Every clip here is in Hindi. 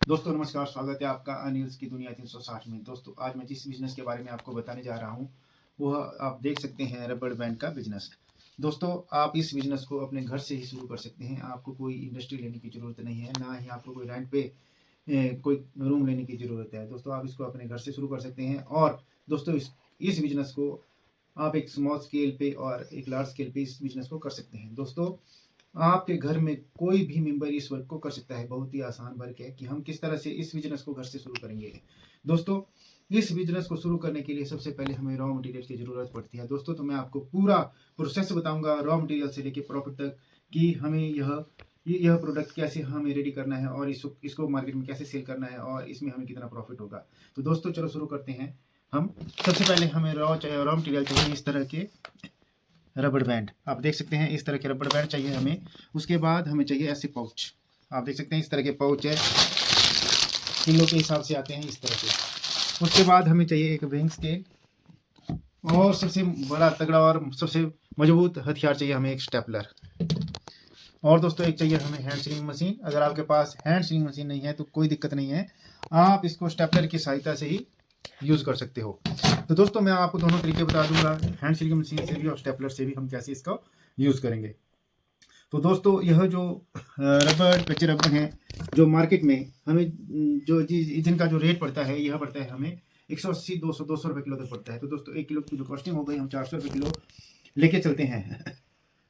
दोस्तों नमस्कार, स्वागत है आपका न्यूज़ की दुनिया 360 में। दोस्तों आज मैं जिस बिज़नेस के बारे में आपको बताने जा रहा हूँ, वह आप देख सकते हैं रबड़ बैंड का बिज़नेस। दोस्तों आप इस बिज़नेस को अपने घर से ही शुरू कर सकते हैं। आपको कोई इंडस्ट्री लेने की ज़रूरत नहीं है, ना ही आपको कोई रेंट पे कोई रूम लेने की ज़रूरत है। दोस्तों आप इसको अपने घर से शुरू कर सकते हैं और दोस्तों इस बिज़नेस को आप एक स्मॉल स्केल पे और एक लार्ज स्केल पे इस बिज़नेस को कर सकते हैं। दोस्तों आपके घर में कोई भी मेंबर इस वर्क को कर सकता है। बहुत ही आसान वर्क है कि हम किस तरह से इस बिज़नेस को घर से शुरू करेंगे। दोस्तों इस बिज़नेस को शुरू करने के लिए सबसे पहले हमें रॉ मटेरियल की ज़रूरत पड़ती है। दोस्तों तो मैं आपको पूरा प्रोसेस बताऊंगा रॉ मटेरियल से लेके प्रॉफिट तक कि हमें यह प्रोडक्ट कैसे हमें रेडी करना है और इसको मार्केट में कैसे सेल करना है और इसमें हमें कितना प्रॉफिट होगा। तो दोस्तों चलो शुरू करते हैं। हम सबसे पहले हमें रॉ मटेरियल चाहिए इस तरह के रबड़ बैंड। आप देख सकते हैं इस तरह के रबड़ बैंड चाहिए हमें। उसके बाद हमें चाहिए ऐसे पाउच। आप देख सकते हैं इस तरह के पाउच है, किलो के हिसाब से आते हैं इस तरह के। उसके बाद हमें चाहिए एक वेइंग स्केल और सबसे बड़ा तगड़ा और सबसे मजबूत हथियार चाहिए हमें एक स्टेपलर। और दोस्तों एक चाहिए हमें हैंड सीलिंग मशीन। अगर आपके पास हैंड सीलिंग मशीन नहीं है तो कोई दिक्कत नहीं है, आप इसको स्टेपलर की सहायता से ही यूज़ कर सकते हो। तो दोस्तों मैं आपको दोनों तरीके बता दूंगा, हैंड सीलिंग मशीन से भी और स्टेपलर से भी हम कैसे इसका यूज़ करेंगे। तो दोस्तों यह जो रबड़ कच्चे रबड़ हैं जो मार्केट में हमें जो जिनका जो रेट पड़ता है, यह पड़ता है हमें 180 200 रुपये किलो तक पड़ता है। तो दोस्तों 1 किलो की जो कॉस्टिंग हो गई, हम 400 रुपये किलो लेके चलते हैं।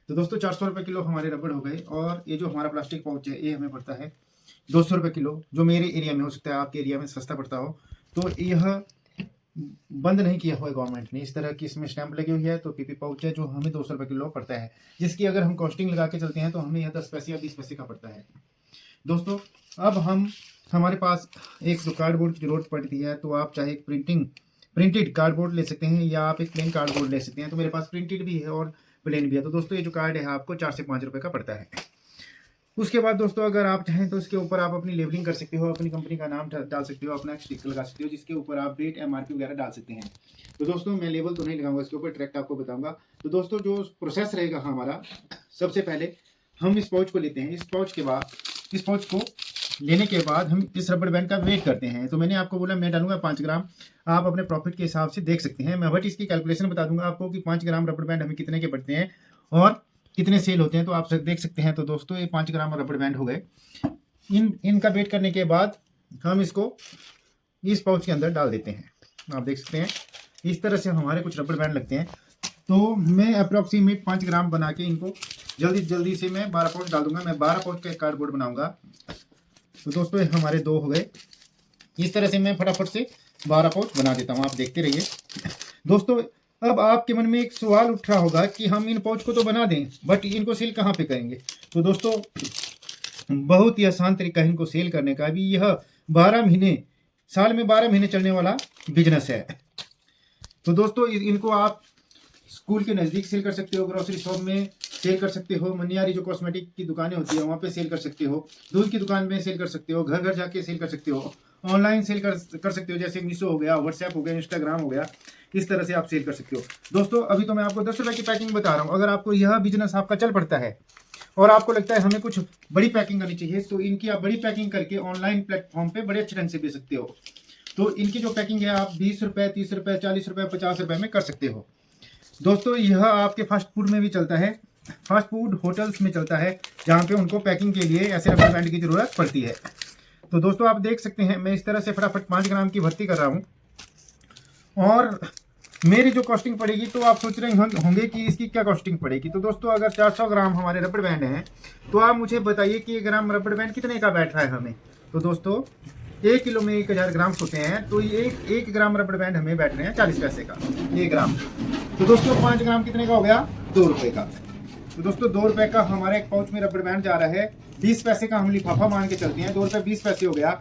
तो दोस्तों 400 रुपये किलो हमारे रबड़ हो गए। और ये जो हमारा प्लास्टिक पाउच है ये हमें पड़ता है 200 रुपये किलो, जो मेरे एरिया में हो सकता है आपके एरिया में सस्ता पड़ता हो। तो यह बंद नहीं किया हुआ है गवर्नमेंट ने, इस तरह की इसमें स्टैंप लगी हुई है। तो पीपी पाउच है जो हमें 200 रुपये किलो पड़ता है, जिसकी अगर हम कॉस्टिंग लगा के चलते हैं तो हमें यह 10 पैसे या 20 पैसे का पड़ता है। दोस्तों अब हमारे पास एक तो कार्डबोर्ड की जरूरत पड़ती है। तो आप चाहे प्रिंटेड कार्डबोर्ड ले सकते हैं या आप एक प्लेन कार्डबोर्ड ले सकते हैं। तो मेरे पास प्रिंटेड भी है और प्लेन भी है। तो दोस्तों ये जो कार्ड है आपको 4 से 5 रुपये का पड़ता है। उसके बाद दोस्तों अगर आप चाहें तो इसके ऊपर आप अपनी लेबलिंग कर सकते हो, अपनी कंपनी का नाम डाल सकते हो, अपना एक स्टिकर लगा सकते हो जिसके ऊपर आप डेट एमआरपी वगैरह डाल सकते हैं। तो दोस्तों मैं लेबल तो नहीं लगाऊंगा इसके ऊपर, डायरेक्ट आपको बताऊंगा। तो दोस्तों जो प्रोसेस रहेगा हमारा, सबसे पहले हम इस पाउच को लेते हैं। इस पाउच को लेने के बाद हम इस रबड़ बैंड का वेट करते हैं। तो मैंने आपको बोला मैं डालूंगा 5 ग्राम। आप अपने प्रॉफिट के हिसाब से देख सकते हैं। मैं बट इसकी कैलकुलेशन बता दूंगा आपको कि 5 ग्राम रबड़ बैंड हमें कितने के पड़ते हैं और कितने सेल होते हैं। तो आप देख सकते हैं। तो दोस्तों ये 5 ग्राम रबड़ बैंड हो गए। इनका वेट करने के बाद हम इसको इस पाउच के अंदर डाल देते हैं। आप देख सकते हैं इस तरह से हमारे कुछ रबड़ बैंड लगते हैं। तो मैं अप्रॉक्सीमेट 5 ग्राम बना के इनको जल्दी से मैं 12 पाउच डाल दूंगा। मैं 12 पाउच का एक कार्डबोर्ड बनाऊंगा। तो दोस्तों हमारे 2 हो गए। इस तरह से मैं फटाफट से 12 पाउच बना देता हूँ, आप देखते रहिए। दोस्तों अब आपके मन में एक सवाल उठ रहा होगा कि हम इन पाउच को तो बना दें बट इनको सेल कहाँ पे करेंगे। तो दोस्तों बहुत ही आसान तरीका है इनको सेल करने का। भी यह 12 महीने, साल में 12 महीने चलने वाला बिजनेस है। तो दोस्तों इनको आप स्कूल के नज़दीक सेल कर सकते हो, ग्रोसरी शॉप में सेल कर सकते हो, मनियारी जो कॉस्मेटिक की दुकानें होती है वहाँ पे सेल कर सकते हो, दूध की दुकान में सेल कर सकते हो, घर घर जाके सेल कर सकते हो, ऑनलाइन सेल कर सकते हो, जैसे मीशो हो गया, व्हाट्सएप हो गया, इंस्टाग्राम हो गया। इस तरह से आप सेल कर सकते हो। दोस्तों अभी तो मैं आपको 10 रुपये की पैकिंग बता रहा हूँ। अगर आपको यह बिजनेस आपका चल पड़ता है और आपको लगता है हमें कुछ बड़ी पैकिंग करनी चाहिए, तो इनकी आप बड़ी पैकिंग करके ऑनलाइन प्लेटफॉर्म पे बड़े अच्छे ढंग से बेच सकते हो। तो इनकी जो पैकिंग है आप 20 रुपये, 30 रुपये, 40 रुपये, 50 रुपये में कर सकते हो। दोस्तों यह आपके फास्ट फूड में भी चलता है, फास्ट फूड होटल्स में चलता है, जहाँ पे उनको पैकिंग के लिए ऐसे रबड़ बैंड की ज़रूरत पड़ती है। तो दोस्तों आप देख सकते हैं मैं इस तरह से फटाफट 5 ग्राम की भर्ती कर रहा हूँ। और मेरी जो कॉस्टिंग पड़ेगी, तो आप सोच रहे होंगे कि इसकी क्या कॉस्टिंग पड़ेगी। तो दोस्तों अगर 400 ग्राम हमारे रबड़ बैंड हैं तो आप मुझे बताइए कि 1 ग्राम रबड़ बैंड कितने का बैठ रहा है हमें। तो दोस्तों 1 किलो में 1000 ग्राम होते हैं। तो ये 1 ग्राम रबड़ बैंड हमें बैठ रहे हैं 40 पैसे का 1 ग्राम। तो दोस्तों 5 ग्राम कितने का हो गया, 2 रुपये का। तो दोस्तों 2 रुपये का हमारा एक पाउच में रबड़ बैंड जा रहा है। 20 पैसे का हम लिफाफा मान के चलते हैं, 2 रुपये 20 पैसे हो गया।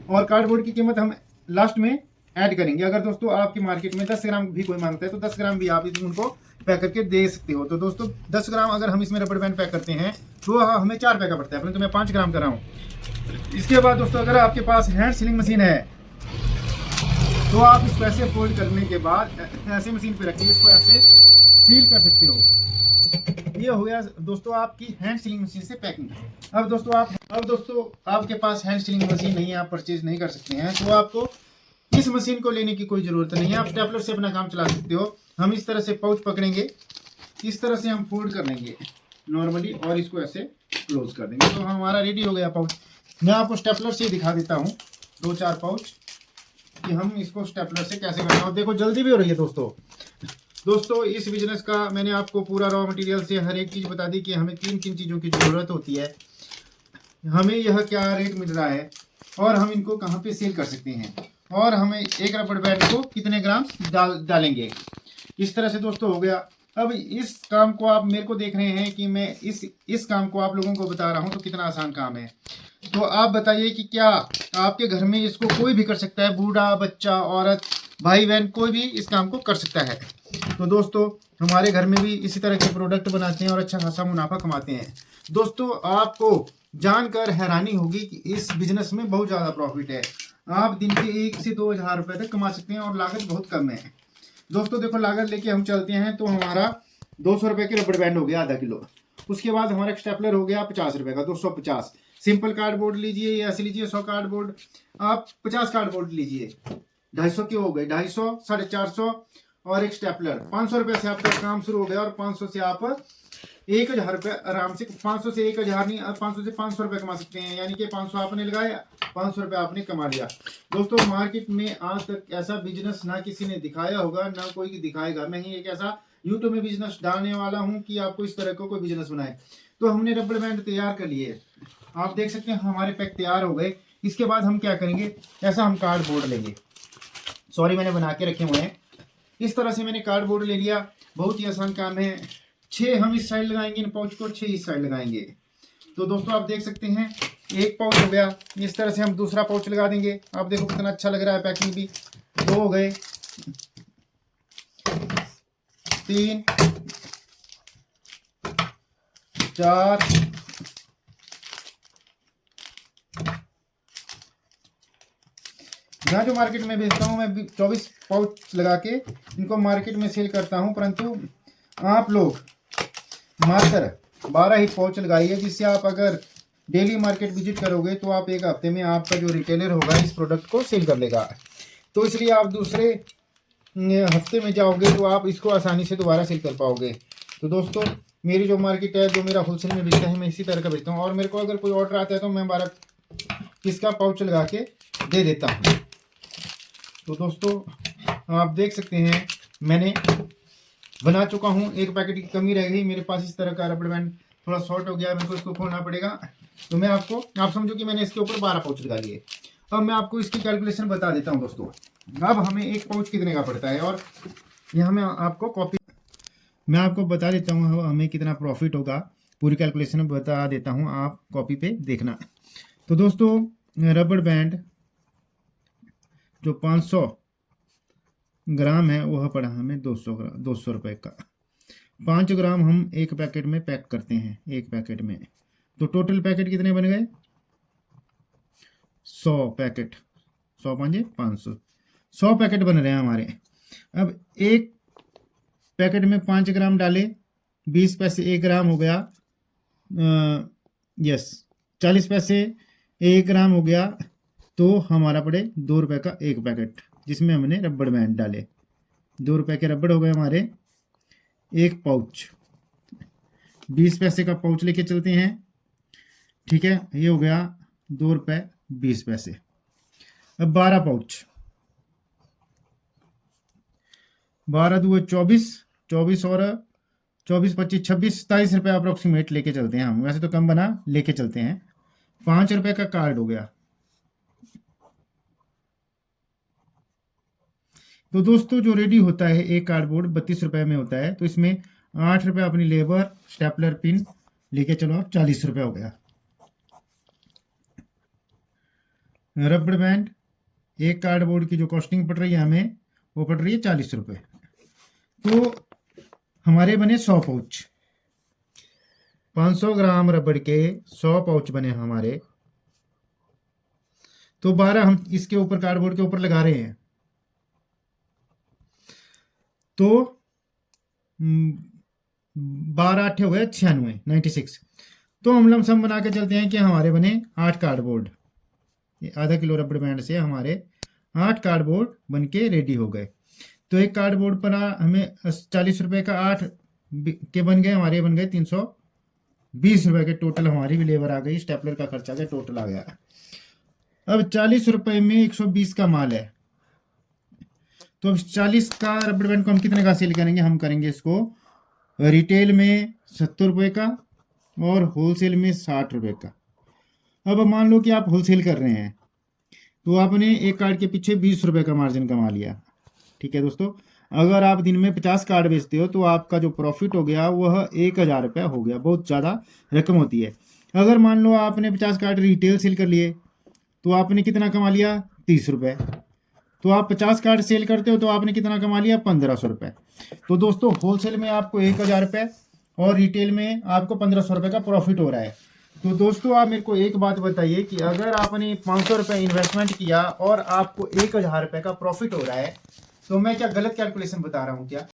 और कार्डबोर्ड की कीमत हम लास्ट में ऐड करेंगे। अगर दोस्तों आपकी मार्केट में 10 ग्राम भी कोई मांगता है तो 10 ग्राम भी आप उनको पैक करके दे सकते हो। तो दोस्तों 10 ग्राम अगर हम इसमें रबड़ बैंड पैक करते हैं तो हमें 4 रुपये का पड़ता है, परंतु मैं 5 ग्राम कर रहा हूँ। इसके बाद दोस्तों अगर आपके पास हैंड सीलिंग मशीन है तो आप इसको ऐसे फोल्ड करने के बाद ऐसे मशीन पे रखिए, इसको ऐसे सील कर सकते हो। ये हो गया दोस्तों आपकी हैंड सीलिंग मशीन से पैकिंग। अब दोस्तों आपके पास हैंड सीलिंग मशीन नहीं है, आप परचेज नहीं कर सकते हैं, तो आपको इस मशीन को लेने की कोई ज़रूरत नहीं है, आप स्टेपलर से अपना काम चला सकते हो। हम इस तरह से पाउच पकड़ेंगे, इस तरह से हम फोल्ड कर लेंगे नॉर्मली और इसको ऐसे क्लोज कर देंगे, तो हमारा रेडी हो गया पाउच। मैं आपको स्टेपलर से दिखा देता हूँ 2-4 पाउच कि हम इसको स्टेपलर से कैसे करना है। देखो जल्दी भी हो रही है दोस्तों इस बिजनेस का मैंने आपको पूरा रॉ मटेरियल से हर एक चीज़ बता दी कि हमें किन किन चीज़ों की ज़रूरत होती है, हमें यह क्या रेट मिल रहा है और हम इनको कहाँ पे सेल कर सकते हैं, और हमें एक रबड़ बैंड को कितने ग्राम डालेंगे। इस तरह से दोस्तों हो गया। अब इस काम को आप मेरे को देख रहे हैं कि मैं इस काम को आप लोगों को बता रहा हूँ तो कितना आसान काम है। तो आप बताइए कि क्या आपके घर में इसको कोई भी कर सकता है, बूढ़ा, बच्चा, औरत, भाई बहन, कोई भी इस काम को कर सकता है। तो दोस्तों हमारे घर में भी इसी तरह के प्रोडक्ट बनाते हैं और अच्छा खासा मुनाफा कमाते हैं। दोस्तों आपको जानकर हैरानी होगी कि इस बिजनेस में बहुत ज़्यादा प्रॉफिट है। आप दिन के 1 से 2 हज़ार रुपये तक कमा सकते हैं और लागत बहुत कम है। दोस्तों देखो लागत लेके हम चलते हैं तो हमारा 200 रुपये के रबड़ बैंड हो गया आधा किलो। उसके बाद हमारा स्टेपलर हो गया 50 रुपये का, 250। सिंपल कार्डबोर्ड लीजिए या ऐसे लीजिए 100 कार्डबोर्ड, आप 50 कार्डबोर्ड लीजिए, 250 के हो गए, 250, 450 और एक स्टेपलर। 500 रुपये से आपका काम शुरू हो गया और 500 से आप 1000 रुपये आराम से, 500 से 1000 नहीं, 500 से 500 रुपये कमा सकते हैं। यानी कि 500 आपने लगाया, 500 रुपये आपने कमा लिया। दोस्तों मार्केट में आज तक ऐसा बिजनेस ना किसी ने दिखाया होगा, ना कोई दिखाएगा। मैं ही एक ऐसा यूट्यूब में बिजनेस डालने वाला हूँ कि आपको इस तरह का कोई बिजनेस बनाए। तो हमने रबड़ बैंड तैयार कर लिए, आप देख सकते हैं हमारे पैक तैयार हो गए। इसके बाद हम क्या करेंगे, ऐसा हम कार्डबोर्ड लेंगे, सॉरी मैंने बना के रखे हुए हैं। इस तरह से मैंने कार्डबोर्ड ले लिया, बहुत ही आसान काम है। 6 हम इस साइड लगाएंगे इन पाउच को, 6 इस साइड लगाएंगे। तो दोस्तों आप देख सकते हैं एक पाउच हो गया। इस तरह से हम दूसरा पाउच लगा देंगे। आप देखो कितना अच्छा लग रहा है, पैकिंग भी। 2 हो गए, 3, 4, यहाँ जो मार्केट में बेचता हूँ मैं 24 पाउच लगा के इनको मार्केट में सेल करता हूँ, परंतु आप लोग मात्र 12 ही पाउच लगाइए, जिससे आप अगर डेली मार्केट विजिट करोगे तो आप एक हफ्ते में आपका जो रिटेलर होगा इस प्रोडक्ट को सेल कर लेगा। तो इसलिए आप दूसरे हफ्ते में जाओगे तो आप इसको आसानी से दोबारा सेल कर पाओगे। तो दोस्तों मेरी जो मार्केट है, जो मेरा होलसेल में बिकता है, मैं इसी तरह का बेचता हूँ। और मेरे को अगर कोई ऑर्डर आता है तो मैं 12 इसका पाउच लगा के दे देता हूँ। तो दोस्तों आप देख सकते हैं मैंने बना चुका हूँ। एक पैकेट की कमी रह गई मेरे पास। इस तरह का रबड़ बैंड थोड़ा शॉर्ट हो गया, मेरे को इसको खोलना पड़ेगा। तो मैं आप समझो कि मैंने इसके ऊपर 12 पाउच लगा लिए। अब मैं आपको इसकी कैलकुलेशन बता देता हूँ दोस्तों। अब हमें एक पाउच कितने का पड़ता है, और यहाँ मैं आपको बता देता हूँ हमें कितना प्रॉफिट होगा। पूरी कैलकुलेशन बता देता हूँ, आप कॉपी पे देखना। तो दोस्तों रबड़ बैंड जो 500 ग्राम है वह पड़ा हमें 200 रुपये का। 5 ग्राम हम एक पैकेट में पैक करते हैं, एक पैकेट में। तो टोटल पैकेट कितने बन गए, 100 पैकेट, 100 5 500, 100 पैकेट बन रहे हैं हमारे। अब एक पैकेट में 5 ग्राम डाले, 20 पैसे 1 ग्राम हो गया, यस 40 पैसे 1 ग्राम हो गया। तो हमारा पड़े 2 रुपये का एक पैकेट, जिसमें हमने रबड़ बैंड डाले। 2 रुपये के रबड़ हो गए हमारे। एक पाउच 20 पैसे का पाउच लेके चलते हैं, ठीक है, ये हो गया 2 रुपये 20 पैसे। अब 12 पाउच, 12 दूए 24, 24 और 24 25 26 27 रुपये अप्रोक्सीमेट लेके चलते हैं हम। वैसे तो कम बना, लेके चलते हैं। 5 रुपये का कार्ड हो गया। तो दोस्तों जो रेडी होता है एक कार्डबोर्ड 32 रुपये में होता है। तो इसमें 8 रुपये अपनी लेबर, स्टेपलर, पिन लेके चलो आप 40 रुपये हो गया। रबड़ बैंड एक कार्डबोर्ड की जो कॉस्टिंग पड़ रही है हमें, वो पड़ रही है 40 रुपये। तो हमारे बने 100 पाउच, 500 ग्राम रबड़ के 100 पाउच बने हमारे। तो 12 हम इसके ऊपर कार्डबोर्ड के ऊपर लगा रहे हैं। तो 12 8 हो गए 96, 96। तो हम लमसम बना के चलते हैं कि हमारे बने 8 कार्डबोर्ड। आधा किलो रबड़ बैंड से हमारे 8 कार्डबोर्ड बन के रेडी हो गए। तो एक कार्डबोर्ड पर हमें 40 रुपए का 8 के बन गए, हमारे बन गए 320 रुपए के। टोटल हमारी भी लेबर आ गई, स्टेपलर का खर्चा गया, टोटल आ गया। अब 40 रुपए में 120 का माल है, तो अब 40 का रबड़ बैंड को हम कितने का सेल करेंगे? हम करेंगे इसको रिटेल में 70 रुपए का और होलसेल में 60 रुपए का। अब मान लो कि आप होलसेल कर रहे हैं, तो आपने एक कार्ड के पीछे 20 रुपए का मार्जिन कमा लिया। ठीक है दोस्तों, अगर आप दिन में 50 कार्ड बेचते हो तो आपका जो प्रॉफिट हो गया वह 1000 रुपया हो गया। बहुत ज़्यादा रकम होती है। अगर मान लो आपने 50 कार्ड रिटेल सेल कर लिए तो आपने कितना कमा लिया? 30 रुपये। तो आप 50 कार्ड सेल करते हो तो आपने कितना कमा लिया? 1500 रुपये। तो दोस्तों होलसेल में आपको 1000 रुपये और रिटेल में आपको 1500 रुपये का प्रॉफिट हो रहा है। तो दोस्तों आप मेरे को एक बात बताइए कि अगर आपने 500 रुपये इन्वेस्टमेंट किया और आपको 1000 रुपये का प्रॉफिट हो रहा है, तो मैं क्या गलत कैलकुलेशन बता रहा हूँ क्या?